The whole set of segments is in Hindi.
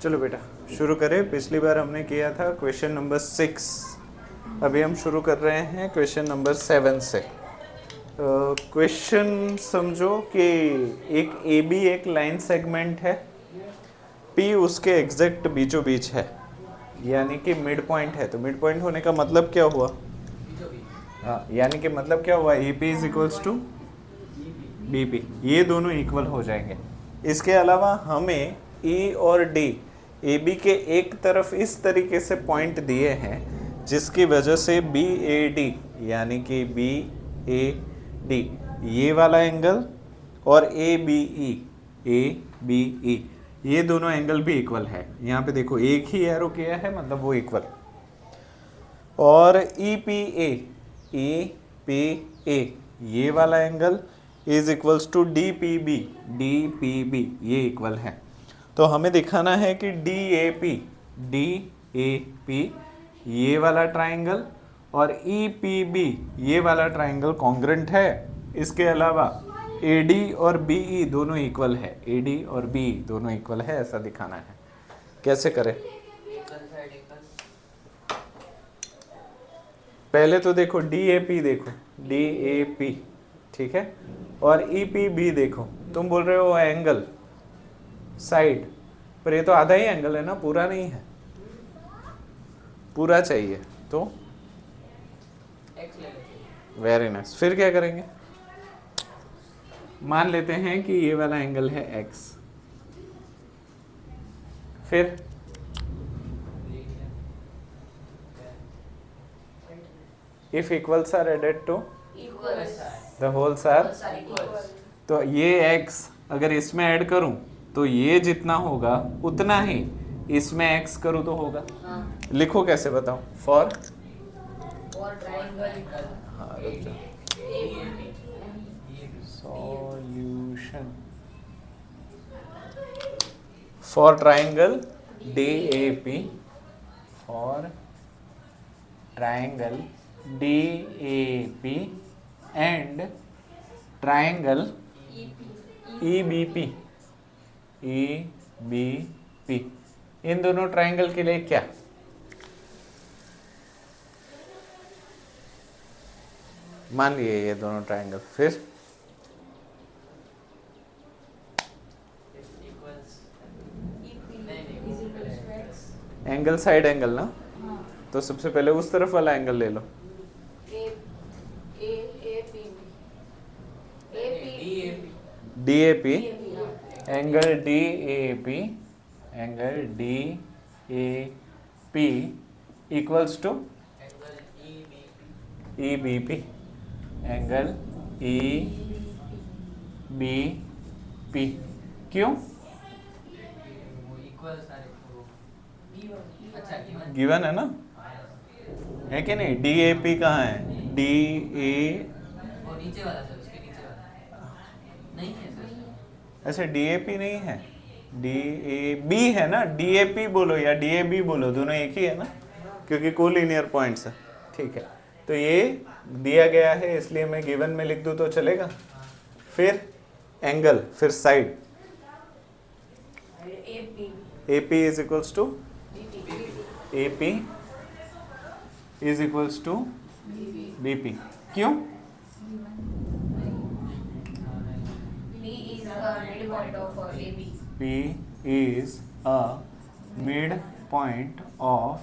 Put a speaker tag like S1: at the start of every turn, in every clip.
S1: चलो बेटा शुरू करें। पिछली बार हमने किया था क्वेश्चन नंबर 6, अभी हम शुरू कर रहे हैं क्वेश्चन नंबर 7 से। क्वेश्चन समझो कि एक ए बी एक लाइन सेगमेंट है, पी उसके एग्जैक्ट बीचों बीच है, यानी कि मिड पॉइंट है। तो मिड पॉइंट होने का मतलब क्या हुआ? हाँ, यानी कि मतलब क्या हुआ? A P is equals to B P, ये दोनों इक्वल हो जाएंगे। इसके अलावा हमें ई और डी ए बी के एक तरफ इस तरीके से पॉइंट दिए हैं जिसकी वजह से बी ए डी यानी कि बी ए डी ये वाला एंगल और ए बी ई ये दोनों एंगल भी इक्वल है। यहाँ पे देखो एक ही एरो किया है, मतलब वो इक्वल। और ई पी ए ये वाला angle is equals to D P B ये इक्वल है। तो हमें दिखाना है कि डी ए पी ये वाला ट्राइंगल और ई पी बी ये वाला ट्राइंगल कॉन्ग्रेंट है। इसके अलावा ए डी और बी ई दोनों इक्वल है, ए डी और बी दोनों इक्वल है, ऐसा दिखाना है। कैसे करें? पहले तो देखो डी ए पी, देखो डी ए पी, ठीक है, और ई पी बी देखो। तुम बोल रहे हो एंगल साइड, पर ये तो आधा ही एंगल है ना, पूरा नहीं है, पूरा चाहिए। तो वेरी नाइस। फिर क्या करेंगे? मान लेते हैं कि ये वाला एंगल है x, फिर if equals are added to the wholes are, तो ये x अगर इसमें ऐड करूं तो ये जितना होगा उतना ही इसमें x करूं तो होगा। लिखो कैसे बताओ? For solution for triangle DAP, for triangle DAP and triangle EBP, इन दोनों ट्राइंगल के लिए क्या? मान लिए ये दोनों ट्राइंगल, फिर एंगल साइड एंगल ना, तो सबसे पहले उस तरफ वाला एंगल ले लो। DAP angle DAP equals to EBP angle EBP। क्यों? गिवन है ना, है कि नहीं? DAP कहाँ है?
S2: नीचे वाला सर, उसके नीचे वाला नहीं है सर।
S1: ऐसे DAP नहीं है, DAB है ना। DAP बोलो या DAB बोलो, दोनों एक ही है ना, क्योंकि कोलिनियर पॉइंट्स है। ठीक है, तो ये दिया गया है इसलिए मैं गिवन में लिख दूं तो चलेगा। फिर एंगल, फिर side AP is equals to AP is equals to BP। क्यों? P is a midpoint of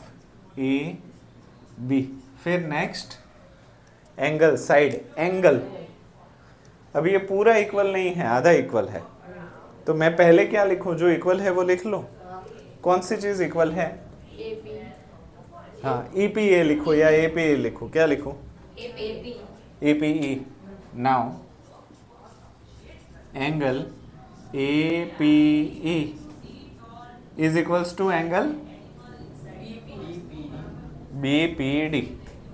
S1: AB। फिर नेक्स्ट एंगल साइड एंगल। अभी ये पूरा इक्वल नहीं है, आधा इक्वल है, तो मैं पहले क्या लिखूं? जो इक्वल है वो लिख लो। कौन सी चीज इक्वल है? हाँ, EPA लिखो या APA लिखो। क्या लिखो? APE। Now angle APE is equals to angle BPD,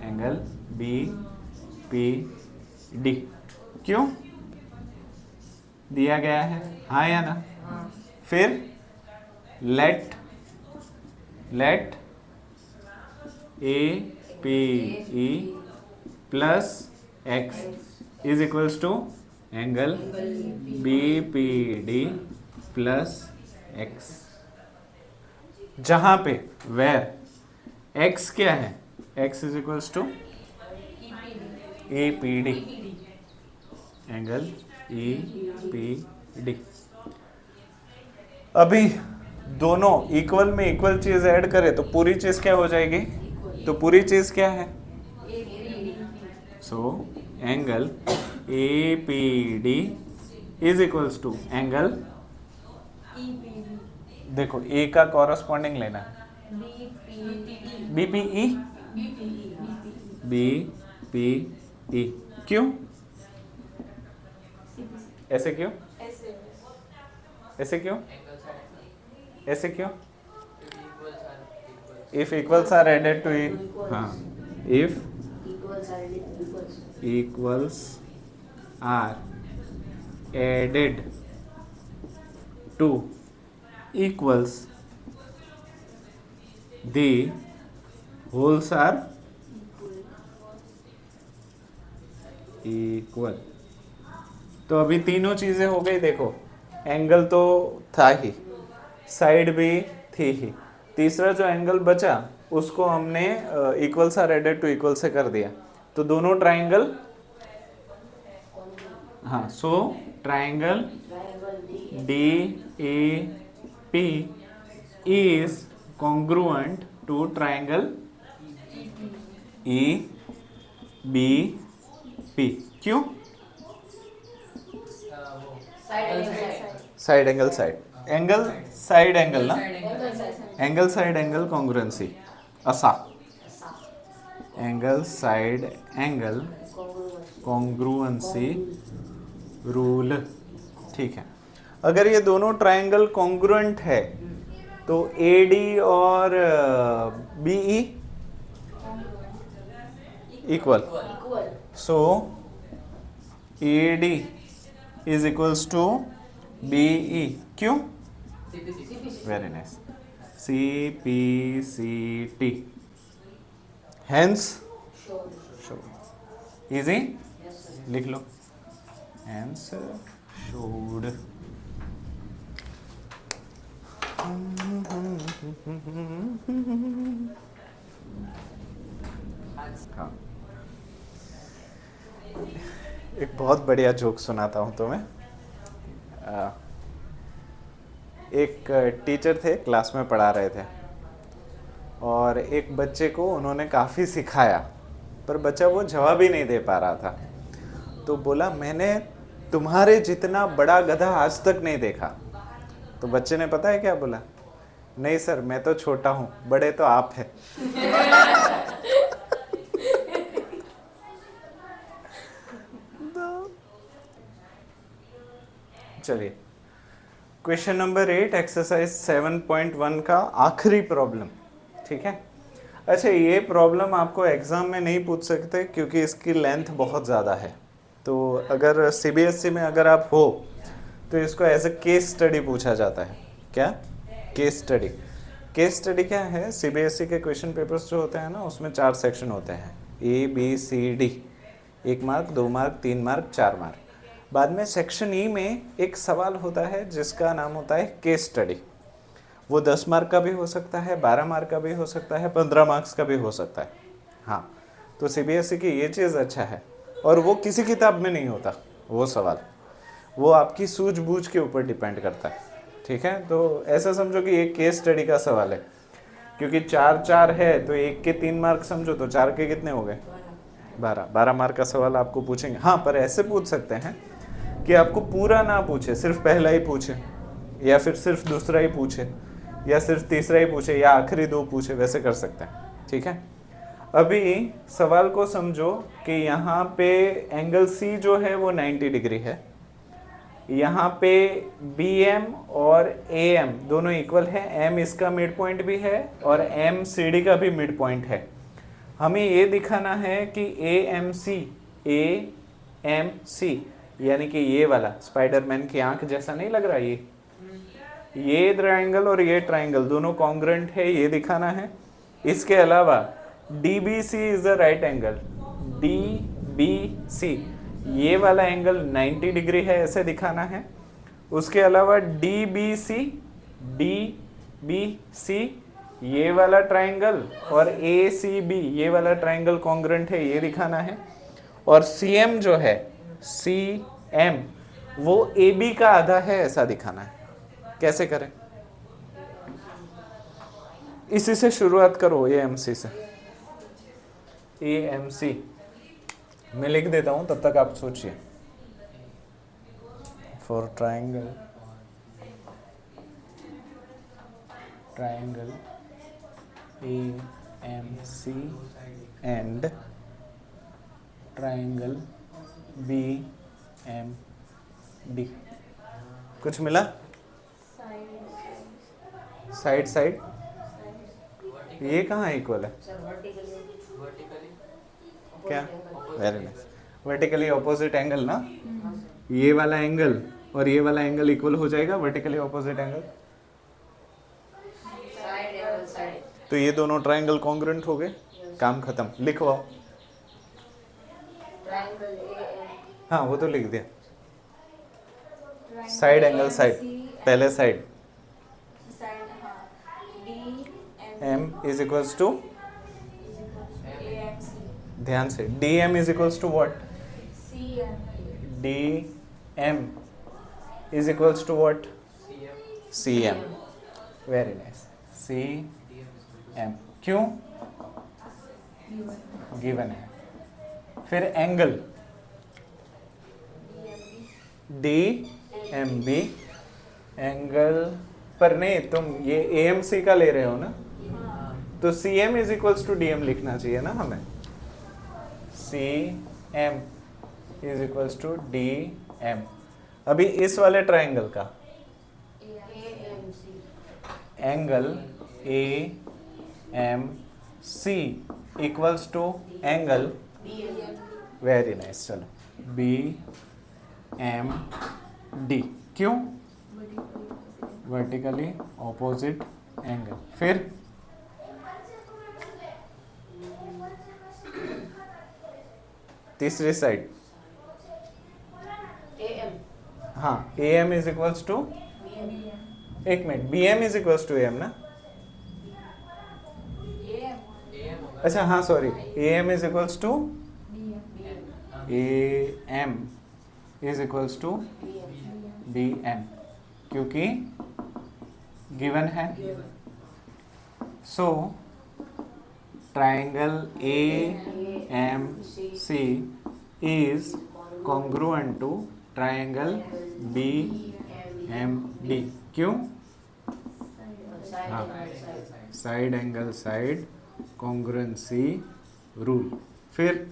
S1: angle BPD। क्यों दिया गया है? हाँ या ना? फिर let APE plus x is equals to angle BPD plus x। जहां पे वेर x क्या है, x is equals to APD, angle EPD। अभी दोनों इक्वल में इक्वल चीज ऐड करें तो पूरी चीज क्या हो जाएगी, तो पूरी चीज क्या है, so angle APD is equals to angle, देखो A का कॉरस्पॉन्डिंग लेना है, BPE, BPE क्यों, ऐसे क्यों, ऐसे क्यों, ऐसे क्यों, if equals are added to हाँ, if equals are added to equals the holes are equal। तो अभी तीनों चीजें हो गई, देखो एंगल तो था ही, साइड भी थी ही, तीसरा जो एंगल बचा उसको हमने equals or added to equal से कर दिया, तो दोनों ट्राइंगल, हाँ, so triangle DAP is congruent to triangle EBP। क्यों, side angle, side angle, side angle ना, angle side angle congruency, ASA angle side angle congruency rule, ठीक है। अगर ये दोनों ट्राइंगल कॉन्ग्रुएंट है तो AD और BE equal, so AD is equals to BE, क्यों, very nice, CPCT, hence easy, लिख लो, हेंस शोड। हाँ, एक बहुत बढ़िया जोक सुनाता हूँ तुम्हें। एक टीचर थे, क्लास में पढ़ा रहे थे और एक बच्चे को उन्होंने काफ़ी सिखाया पर बच्चा वो जवाब ही नहीं दे पा रहा था, तो बोला मैंने तुम्हारे जितना बड़ा गधा आज तक नहीं देखा। तो बच्चे ने पता है क्या बोला, नहीं सर मैं तो छोटा हूँ, बड़े तो आप हैं। चलिए क्वेश्चन नंबर 8 एक्सरसाइज 7.1 का आखिरी प्रॉब्लम, ठीक है। अच्छा, ये प्रॉब्लम आपको एग्जाम में नहीं पूछ सकते क्योंकि इसकी लेंथ बहुत ज़्यादा है, तो अगर CBSE में अगर आप हो तो इसको एज ए केस स्टडी पूछा जाता है। क्या, केस स्टडी। केस स्टडी क्या है, CBSE के क्वेश्चन पेपर्स जो होते हैं ना उसमें 4 सेक्शन होते हैं, ABCD, 1 mark, 2 mark, 3 mark, 4 mark. बाद में सेक्शन E में एक सवाल होता है जिसका नाम होता है केस स्टडी। वो 10 मार्क का भी हो सकता है, 12 मार्क का भी हो सकता है, 15 मार्क्स का भी हो सकता है। हाँ, तो CBSE की ये चीज़ अच्छा है, और वो किसी किताब में नहीं होता वो सवाल, वो आपकी सूझबूझ के ऊपर डिपेंड करता है, ठीक है। तो ऐसा समझो कि एक केस स्टडी का सवाल है, क्योंकि 4 है तो 1 के 3 मार्क समझो, तो 4 के कितने हो गए, 12 मार्क का सवाल आपको पूछेंगे। हाँ, पर ऐसे पूछ सकते हैं कि आपको पूरा ना पूछे, सिर्फ पहला ही पूछे, या फिर सिर्फ दूसरा ही पूछे, या सिर्फ तीसरा ही पूछे, या आखिरी 2 पूछे, वैसे कर सकते हैं, ठीक है। अभी सवाल को समझो कि यहाँ पे एंगल C जो है वो 90 डिग्री है, यहाँ पे BM और AM दोनों इक्वल है, M इसका मिड पॉइंट भी है और M CD का भी मिड पॉइंट है। हमें ये दिखाना है कि AMC यानी कि ये वाला स्पाइडरमैन की आंख जैसा नहीं लग रहा, ये ट्रायंगल और ये ट्रायंगल दोनों कॉन्ग्रुएंट है, ये दिखाना है। इसके अलावा DBC is a right angle, DBC ये वाला एंगल 90 डिग्री है, ऐसे दिखाना है। उसके अलावा DBC ये वाला ट्राइंगल और ए सी बी ये वाला ट्राइंगल कॉन्ग्रुएंट है, ये दिखाना है। और सी एम जो है, सी एम वो ए बी का आधा है, ऐसा दिखाना है। कैसे करें? इसी से शुरुआत करो, ए एम सी से। ए एम सी मैं लिख देता हूं, तब तक आप सोचिए। For triangle A M C and triangle B M D. कुछ मिला? साइड साइड ये कहाँ इक्वल है? क्या? Very nice. Vertically opposite angle ना, ये वाला एंगल और ये वाला एंगल इक्वल हो जाएगा, वर्टिकली ऑपोजिट एंगल। तो ये दोनों ट्राइंगल कॉन्ग्रुएंट हो गए, काम खत्म। लिखवाओ। हाँ वो तो लिख दिया। साइड एंगल साइड, पहले side M is equals to, ध्यान से, D M is equals to what? D M is equals to what? C M. Very nice. C M क्यों? गिवन है। फिर angle D M B, angle पर नहीं, तुम ये ए एम सी का ले रहे हो ना, तो C M is equals to D M लिखना चाहिए ना हमें। C M is equals to D M. अभी इस वाले ट्राइंगल का angle A M C equals to angle, very nice, चलो बी एम डी। क्यों? Vertically opposite angle. फिर तीसरी साइड, हाँ A M is equals to, एक मिनट, B M is equals to A M ना? अच्छा हाँ sorry, A M is equals to, A M is equals to D M, क्योंकि गिवन है। So triangle A M C is congruent to triangle B M D. क्यों? हाँ, side angle side congruency rule. फिर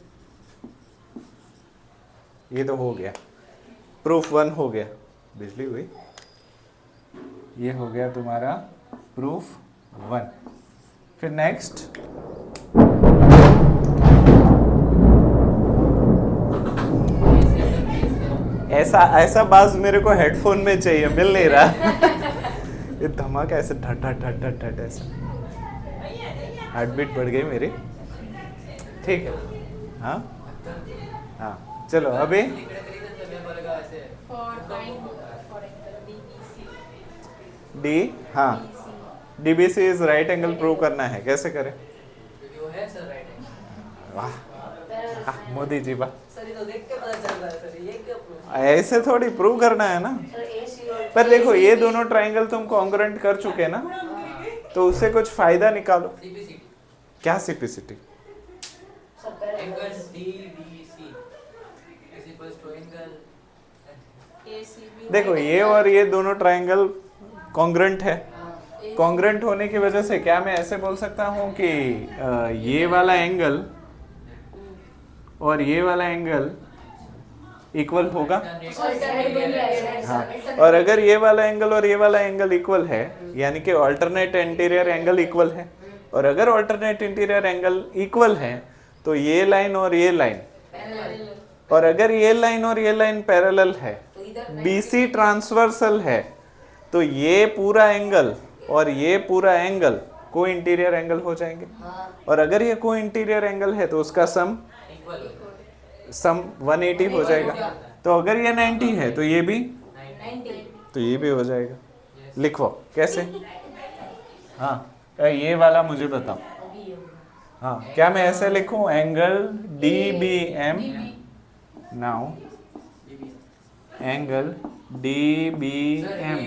S1: ये तो हो गया, प्रूफ 1 हो गया। बिजली हुई, ये हो गया तुम्हारा प्रूफ 1। फिर नेक्स्ट, ऐसा बाज मेरे को हेडफोन में चाहिए, मिल नहीं रहा। ये धमाका ऐसे ढट ढट ढट ढट ढट ऐसे, हार्ट बीट बढ़ गई मेरी। ठीक है, हाँ हाँ चलो अभी डी, हाँ DBC is right angle prove करना है। कैसे करें? वाह मोदी जी वाह, ऐसे थोड़ी प्रूव करना है ना। पर देखो ये दोनों ट्राइंगल तुम कॉन्ग्रुएंट कर चुके ना, तो उससे कुछ फायदा निकालो। क्या सीपीसीटी? देखो ये और ये दोनों ट्राइंगल कॉन्ग्रुएंट है। कॉन्ग्रुएंट होने की वजह से क्या मैं ऐसे बोल सकता हूँ कि ये वाला एंगल और ये वाला एंगल इक्वल होगा? हाँ, और अगर ये वाला एंगल और ये वाला एंगल इक्वल है, यानी कि अल्टरनेट इंटीरियर एंगल इक्वल है, और अगर अल्टरनेट इंटीरियर एंगल इक्वल है तो ये लाइन और ये लाइन, और अगर ये लाइन और ये लाइन पैरेलल है, बीसी ट्रांसवर्सल है, तो ये पूरा एंगल और ये पूरा एंगल को इंटीरियर एंगल हो जाएंगे। और अगर ये को इंटीरियर एंगल है तो उसका सम 180 हो जाएगा। तो अगर ये 90 है तो ये भी 90, तो ये भी हो जाएगा। लिखो कैसे? हाँ ये वाला मुझे बताओ।
S3: अभी ये होगा।
S1: हाँ, क्या मैं ऐसे लिखूं, angle D B M. Now angle D B M,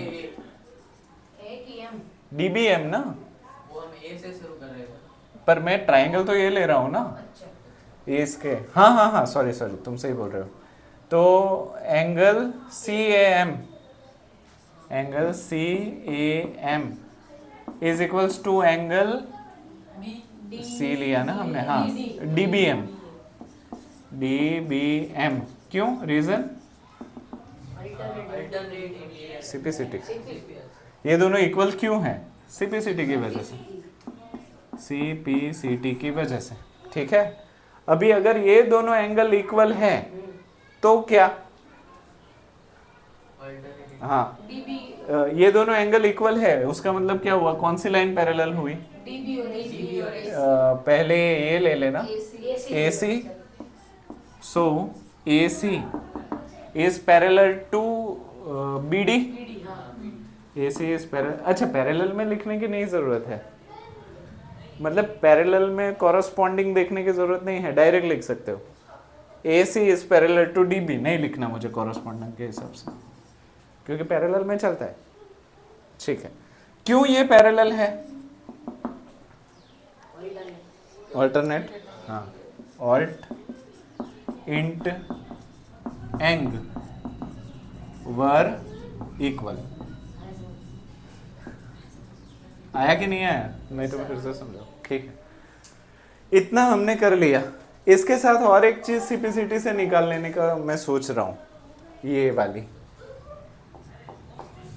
S3: A की एम।
S1: डी बी एम ना,
S2: वो हम ए से शुरू कर रहे थे।
S1: पर मैं ट्राइंगल तो ये ले रहा हूँ ना,
S3: अच्छा
S1: ये इसके। हाँ हाँ हाँ, सॉरी सॉरी, तुम सही बोल रहे हो। तो angle C A M, angle C A M is equals to angle
S3: D
S1: C लिया ना हमने, हाँ, D B M, D B M. क्यों, रीजन?
S2: Alternate
S1: CPCT. ये दोनों इक्वल क्यों हैं? सिपिसिटी की वजह से, सीपीसीटी की वजह से। ठीक है, अभी अगर ये दोनों एंगल इक्वल है तो क्या?
S2: अल्टरनेट
S1: हाँ,
S3: डीबी
S1: ये दोनों एंगल इक्वल है, उसका मतलब क्या हुआ, कौन सी लाइन पैरेलल हुई?
S3: डीबी और
S2: डीबी और एसी।
S1: पहले ये ले लेना, AC। So AC is parallel to BD।
S3: DD हाँ
S1: AC इज पैरेलल। अच्छा, पैरेलल में लिखने की नहीं जरूरत है, मतलब पैरेलल में कॉरस्पॉन्डिंग देखने की जरूरत नहीं है, डायरेक्ट लिख सकते हो। AC is parallel to DB नहीं लिखना मुझे कॉरस्पॉन्डिंग के हिसाब से, क्योंकि पैरेलल में चलता है। ठीक है, क्यों ये पैरेलल है? ऑल्टरनेट, हाँ, ऑल्ट इंट एंग वर इक्वल। आया कि नहीं आया? नहीं तो मैं फिर से समझाऊं। ठीक है, इतना हमने कर लिया। इसके साथ और एक चीज सीपीसीटी से निकाल लेने का मैं सोच रहा हूं, ये वाली,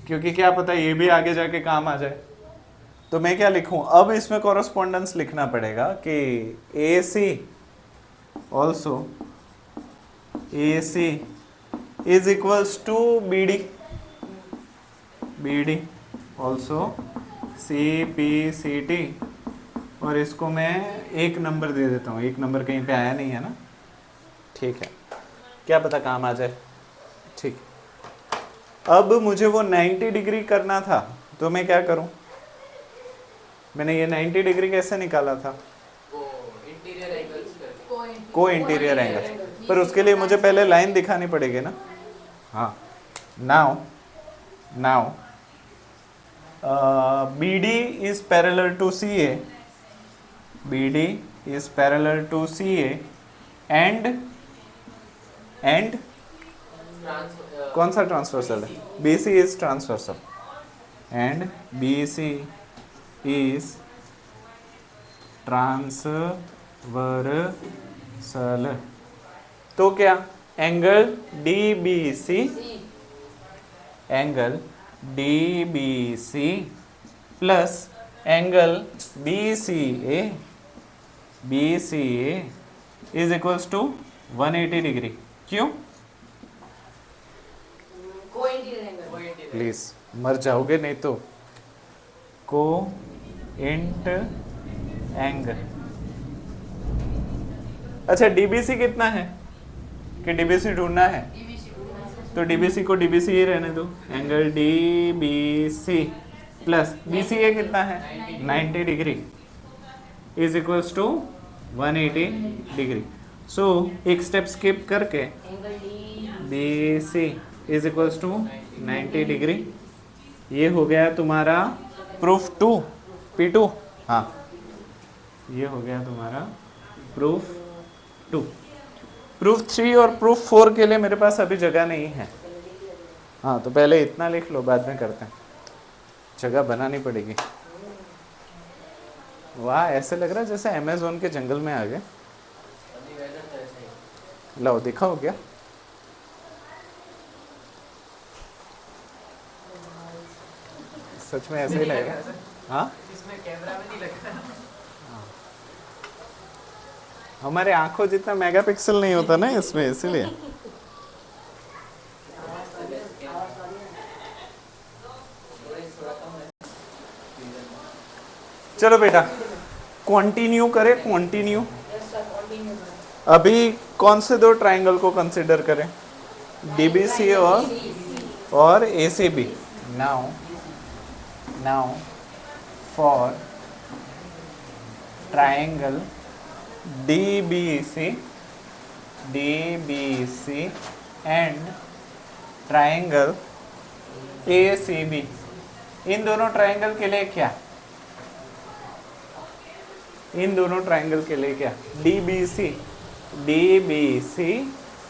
S1: क्योंकि क्या पता ये भी आगे जाके काम आ जाए। तो मैं क्या लिखूं अब, इसमें कॉरस्पॉन्डेंस लिखना पड़ेगा कि AC also AC is equals to BD also CPCT, और इसको मैं एक नंबर दे देता हूँ, एक नंबर कहीं पे आया नहीं है ना। ठीक है, क्या पता काम आ जाए। ठीक, अब मुझे वो 90 डिग्री करना था, तो मैं क्या करूं? मैंने ये 90 डिग्री कैसे निकाला था?
S2: वो इंटीरियर एंगल्स करके।
S1: को इंटीरियर एंगल, पर उसके लिए मुझे पहले लाइन दिखानी पड़ेगी ना। हाँ, now BD is parallel to CA, BD is parallel to CA and कौन सा ट्रांसवर्सल है? BC is transversal and BC is transversal. तो क्या, angle DBC plus angle BCA is equals to 180 degree. क्यों?
S3: को इंटीरियर एंगल।
S1: प्लीज मर जाओगे नहीं तो। को इंट एंगल। अच्छा, DBC कितना है कि DBC ढूंढना है? तो DBC को DBC ही रहने दो, एंगल DBC प्लस BCA कितना है? 90 degree is equals to 180 degree. So एक स्टेप स्किप करके
S3: angle D
S1: BC is equals to 90 degree. ये हो गया तुम्हारा प्रूफ 2, P2। हाँ, ये हो गया तुम्हारा प्रूफ 2। प्रूफ 3 और प्रूफ 4 के लिए मेरे पास अभी जगह नहीं है। हाँ, तो पहले इतना लिख लो, बाद में करते हैं, जगह बनानी पड़ेगी। वाह, ऐसे लग रहा है जैसे अमेज़न के जंगल में आ गए।
S2: अभी वेदर तो ऐसा ही।
S1: लाओ दिखाओ क्या? सच में ऐसे ही लगेगा। हाँ,
S2: इसमें कैमरा में नहीं लग रहा।
S1: हमारे आंखों जितना मेगापिक्सल नहीं होता ना इसमें, इसीलिए। चलो बेटा, कंटिन्यू करें, कंटिन्यू। अभी कौन से दो ट्रायंगल को कंसिडर करें? DBC और ACB। Now for triangle DBC and triangle ACB, इन दोनों ट्राइंगल के लिए क्या, इन दोनों ट्राइंगल के लिए क्या, DBC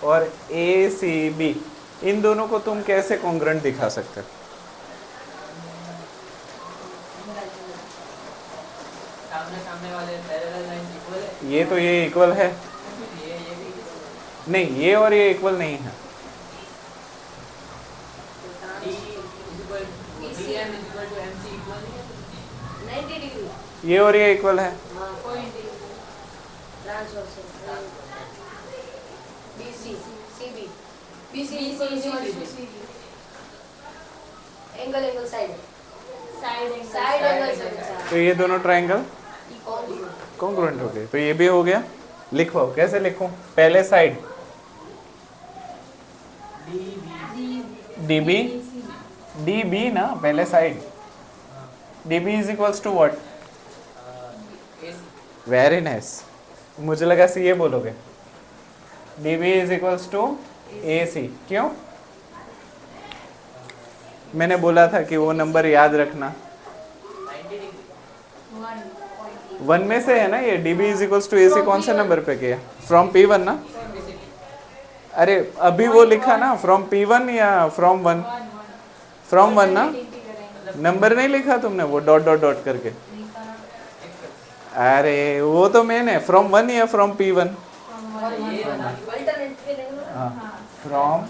S1: और ACB, इन दोनों को तुम कैसे कॉन्ग्रुएंट दिखा सकते हो?
S2: सामने वाले पैरेलल लाइन इक्वल है।
S1: ये तो ये इक्वल है,
S2: ये भी
S1: नहीं ये और ये इक्वल नहीं है।
S2: DM equal to MC equal है
S3: 90 डिग्री।
S1: ये और ये इक्वल है,
S3: हाँ, point transversal BC CB BC angle side angle
S1: तो ये दोनों ट्राइंगल कॉन्ग्रुएंट हो गए। तो ये भी हो गया। लिखो, कैसे लिखूं? पहले साइड DB ना, पहले side DB is equals to what? Very nice, मुझे लगा CA बोलोगे। DB is equals to AC। क्यों? मैंने बोला था कि वो नंबर याद रखना। 1 में से है ना ये। DB is equals to AC कौन से नंबर पे किया? फ्रॉम P1 ना। अरे अभी वो लिखा ना फ्रॉम P1 या फ्रॉम 1? फ्रॉम 1 ना, नंबर नहीं लिखा तुमने वो डॉट डॉट डॉट करके? अरे वो तो मैंने फ्रॉम 1 या फ्रॉम P1? From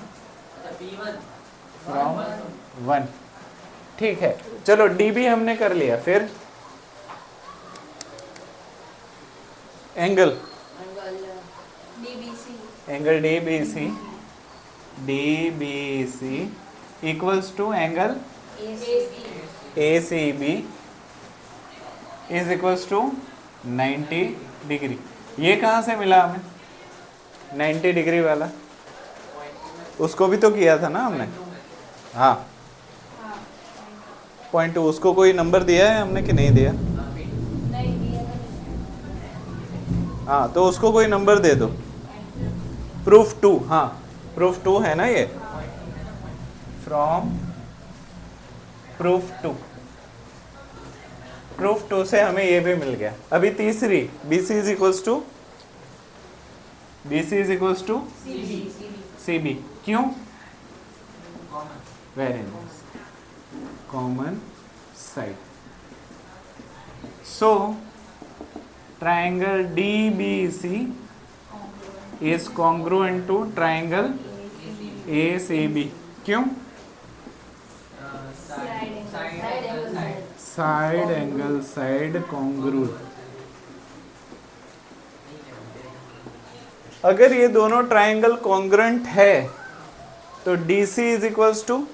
S1: from 1। ठीक है, चलो DB हमने कर लिया। फिर angle DBC equals to angle ACB is equals to 90 degree. ये कहाँ से मिला हमें 90 डिग्री वाला? उसको भी तो किया था ना हमने। हाँ, पॉइंट 2। उसको कोई नंबर दिया है हमने कि नहीं दिया? हाँ, तो उसको कोई नंबर दे दो। प्रूफ 2, हाँ प्रूफ 2 है ना ये। फ्रॉम प्रूफ 2 से हमें ये भी मिल गया। अभी तीसरी BC is equals to CB। क्यों? Very nice, common side. So triangle DBC is congruent to triangle ACB। क्यों? Side angle side congruent. अगर ये दोनों ट्राइंगल कॉन्ग्रुएंट है तो DC इज इक्वल्स टू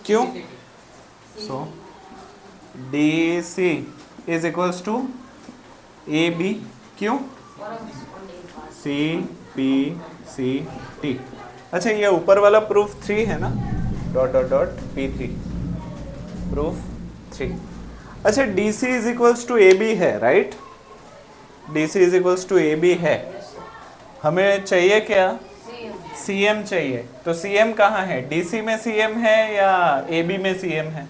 S1: क्यों? So DC is equals to AB। क्यों? CPCT। अच्छा, ये ऊपर वाला प्रूफ 3 है ना, dot dot dot P3 proof 3। अच्छा, DC is equals to AB है, right? DC is equals to AB है। हमें चाहिए क्या? CM चाहिए। तो CM कहाँ है? DC में CM है या AB में CM है?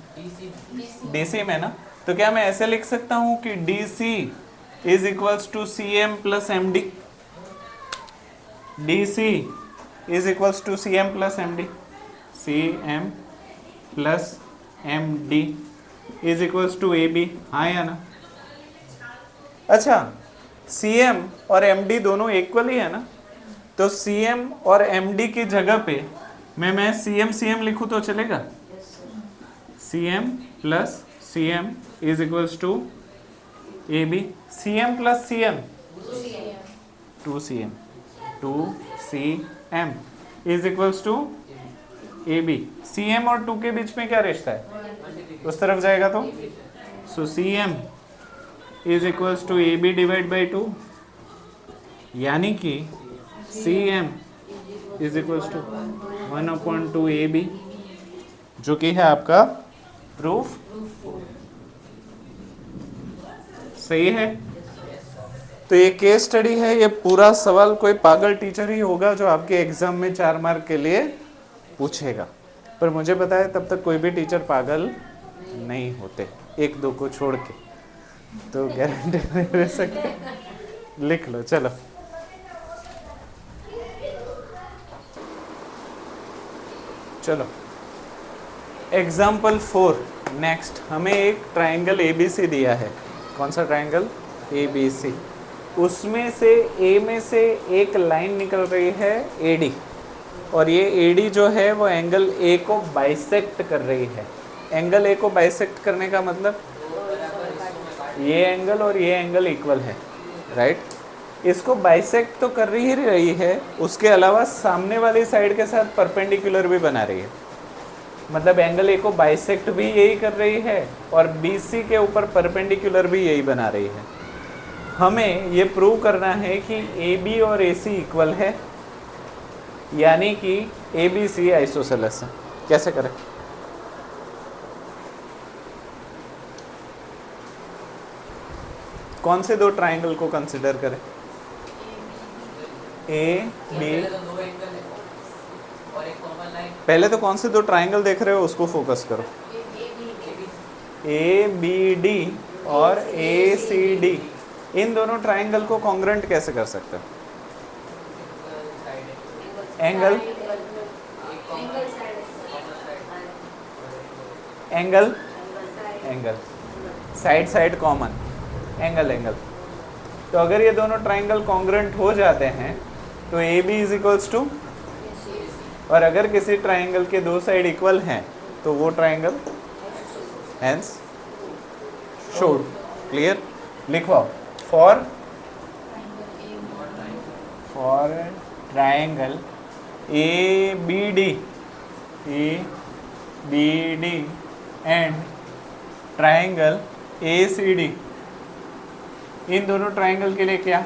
S1: DC में ना। तो क्या मैं ऐसे लिख सकता हूँ कि DC is equals to CM plus MD? DC is equals to CM plus MD। CM plus MD is equals to AB। हाँ या ना? अच्छा, CM और MD दोनों इक्वल ही है ना, तो CM और MD की जगह पे मैं CM लिखूँ तो चलेगा? CM plus CM is equals to AB। CM plus CM 2CM is equals to AB। CM और 2 के बीच में क्या रिश्ता है? उस तरफ जाएगा तो so CM is equals to AB divide by 2, यानी कि CM is equals to 1/2 AB, जो कि है आपका प्रूफ। सही है? तो ये केस स्टडी है, ये पूरा सवाल कोई पागल टीचर ही होगा जो आपके एग्जाम में 4 मार्क के लिए पूछेगा, पर मुझे पता है तब तक कोई भी टीचर पागल नहीं होते, एक दो को छोड़ के, तो गारंटी नहीं दे सकते। लिख लो चलो। चलो एग्जाम्पल 4 नेक्स्ट, हमें एक ट्राइंगल ABC दिया है। कौन सा ट्राइंगल? ABC। उसमें से A में से एक लाइन निकल रही है AD, और ये AD जो है वो एंगल A को बाइसेक्ट कर रही है। एंगल A को बाइसेक्ट करने का मतलब ये एंगल और ये एंगल इक्वल है, राइट? इसको बाइसेक्ट तो कर ही रही है, उसके अलावा सामने वाली साइड के साथ परपेंडिकुलर भी बना रही है। मतलब एंगल ए को बाइसेक्ट भी यही कर रही है और BC के ऊपर परपेंडिकुलर भी यही बना रही है। हमें ये प्रूव करना है कि AB और AC इक्वल है, यानी कि ABC आइसोसेलेस है। कैसे करें? कौन से दो ट्राइंगल को कंसिडर करें? AB।
S2: दो एंगल है और एक कॉमन लाइन।
S1: पहले तो कौन से दो ट्राइंगल देख रहे हो उसको फोकस करो। ABD और ACD, इन दोनों ट्राइंगल को कॉन्ग्रुएंट कैसे कर सकते हो? Angle angle angle side side common, angle angle. तो अगर ये दोनों ट्राइंगल कॉन्ग्रुएंट हो जाते हैं तो AB इज इक्वल्स टू, और अगर किसी ट्राइंगल के दो साइड इक्वल हैं तो वो ट्राइंगल हेंस शोड। क्लियर? लिखवाओ। For triangle ABD and triangle ACD, इन दोनों ट्राइंगल के लिए क्या?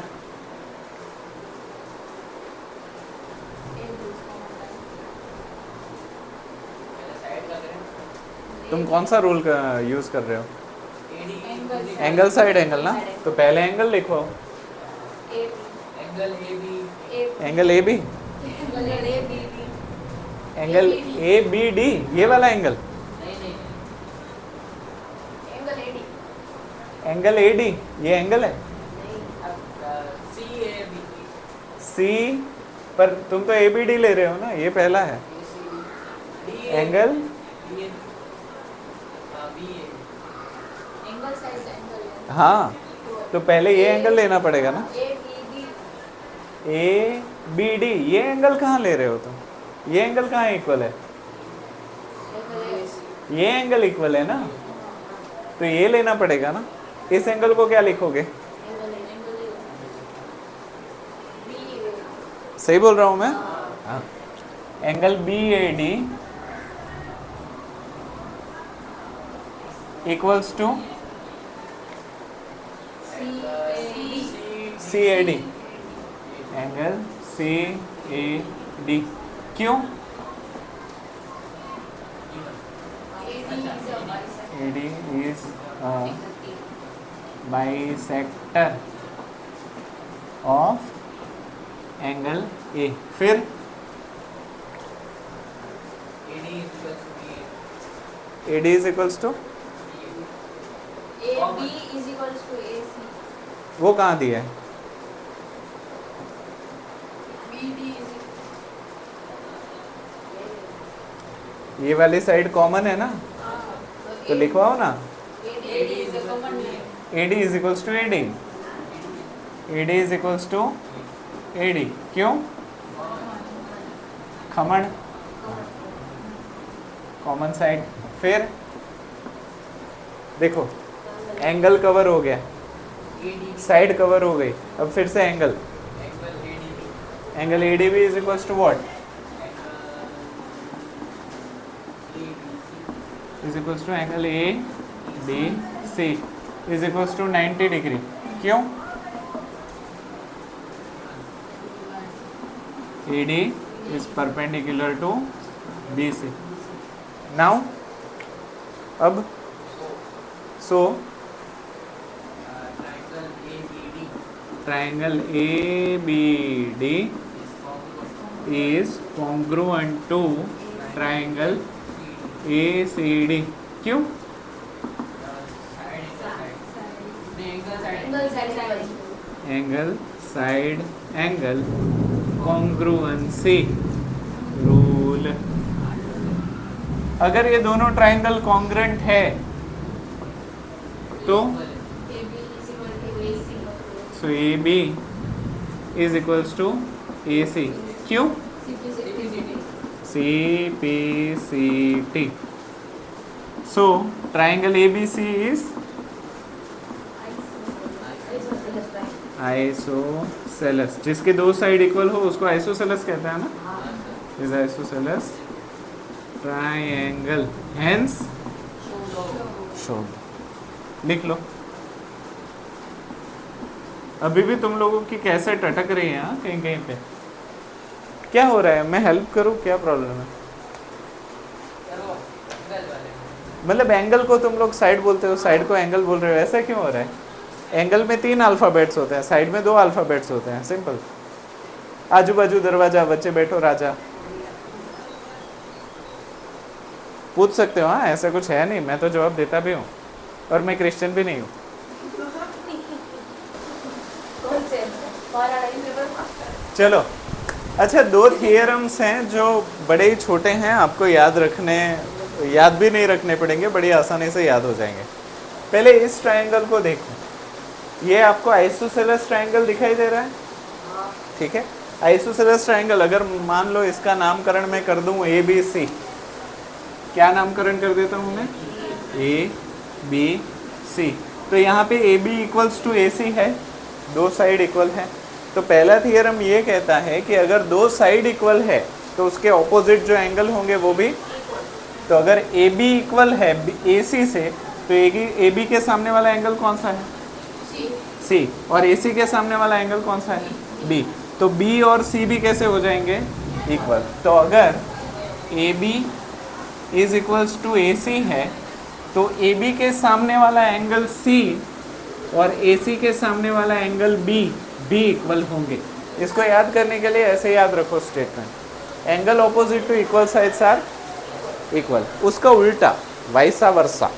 S1: तुम कौन सा रूल का यूज कर रहे हो? एंगल साइड एंगल ना, तो पहले एंगल लिखो। एंगल AB, एंगल ABD, ये वाला एंगल, एंगल AD, ये एंगल है C, पर तुम तो ABD ले रहे हो ना, ये पहला है एंगल। हाँ, तो पहले ये एंगल लेना पड़ेगा ना, ABD। ये एंगल कहाँ ले रहे हो तुम? ये एंगल कहाँ इक्वल है? ये एंगल इक्वल है ना, तो ये लेना पड़ेगा ना। इस एंगल को क्या लिखोगे? सही बोल रहा हूं मैं? हाँ। Angle BAD equals to CAD, angle CAD। क्यों? AD is a bisector of angle A। फिर AD is equals to
S3: AB is equals to AC।
S1: वो कहाँ दिया है?
S3: BD is
S1: ये वाली साइड कॉमन है ना, तो लिखवाओ ना।
S3: AD is a common line।
S1: AD is equals to AD, AD is equals to AD। क्यों? Khaman, common side. फिर देखो एंगल कवर हो गया, साइड कवर हो गई, अब फिर से angle, angle ADB is equals to what? Is equals to angle ABC is equals to 90 degree. क्यों? AD is perpendicular to BC। Now, अब so triangle ABD is congruent to triangle ACD। क्यों? Angle side angle congruency rule. अगर ये दोनों ट्राइंगल कॉन्ग्रुएंट है तो so AB is equals to AC। क्यों? CPCT। So triangle ABC is isosceles. जिसके दो साइड इक्वल हो उसको आइसोसेलेस कहते हैं ना। Is isosceles triangle hence showed. लिख लो। अभी भी तुम लोगों की कैसे टटक रही है कहीं कहीं पे। क्या हो रहा है? मैं हेल्प करूं? क्या प्रॉब्लम है? मतलब एंगल को तुम लोग साइड बोलते हो, साइड को एंगल बोल रहे हो, ऐसा क्यों हो रहा है? एंगल में 3 अल्फाबेट्स होते हैं, साइड में 2 अल्फाबेट्स होते हैं, सिंपल। आजू बाजू दरवाजा, बच्चे बैठो राजा। पूछ सकते हो, हाँ ऐसा कुछ है नहीं, मैं तो जवाब देता भी हूँ और मैं क्रिश्चियन भी नहीं हूँ। चलो अच्छा, 2 थियरम्स हैं जो बड़े ही छोटे हैं, आपको याद भी नहीं रखने पड़ेंगे, बड़ी आसानी से याद हो जाएंगे। पहले इस ट्रायंगल को देखो, ये आपको आइसोसेलेस ट्रायंगल दिखाई दे रहा है, ठीक है। आइसोसेलेस ट्रायंगल, अगर मान लो इसका नामकरण मैं कर दूं ABC, क्या नामकरण कर देता हूं मैं? ABC। तो यहाँ पे AB इक्वल्स टू AC है, दो साइड इक्वल है। तो पहला थियरम ये कहता है कि अगर दो साइड इक्वल है तो उसके ऑपोजिट जो एंगल होंगे वो भी। तो अगर AB इक्वल है AC से, तो AB के सामने वाला एंगल कौन सा है? C। और AC के सामने वाला एंगल कौन सा है? B। तो B और C भी कैसे हो जाएंगे? इक्वल। तो अगर AB is equals to AC है तो AB के सामने वाला एंगल C और AC के सामने वाला एंगल B भी इक्वल होंगे। इसको याद करने के लिए ऐसे याद रखो statement, angle opposite to equal sides are equal. उसका उल्टा वाइसा वर्सा,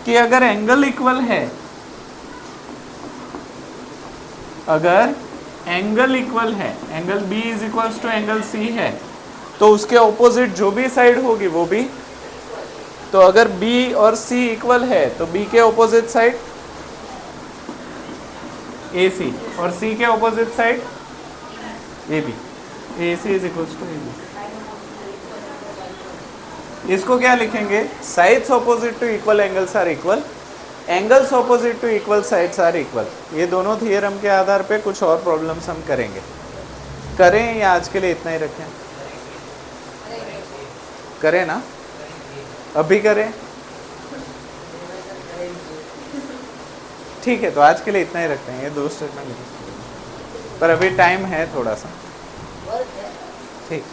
S1: कि अगर एंगल इक्वल है, अगर एंगल इक्वल है, angle B is equals to angle C है, तो उसके ऑपोजिट जो भी साइड होगी वो भी। तो अगर B और C इक्वल है तो B के ऑपोजिट साइड AC और C के opposite side AB। AC is equals to AB। इसको क्या लिखेंगे? Sides opposite to equal angles are equal, angles opposite to equal sides are equal. ये दोनों थियरम के आधार पे कुछ और प्रॉब्लम्स हम करेंगे। करें या आज के लिए इतना ही रखें? करें ना? अभी करें? ठीक है, तो आज के लिए इतना ही रखते हैं। ये 2 स्टेटमेंट, पर अभी टाइम है थोड़ा सा, ठीक।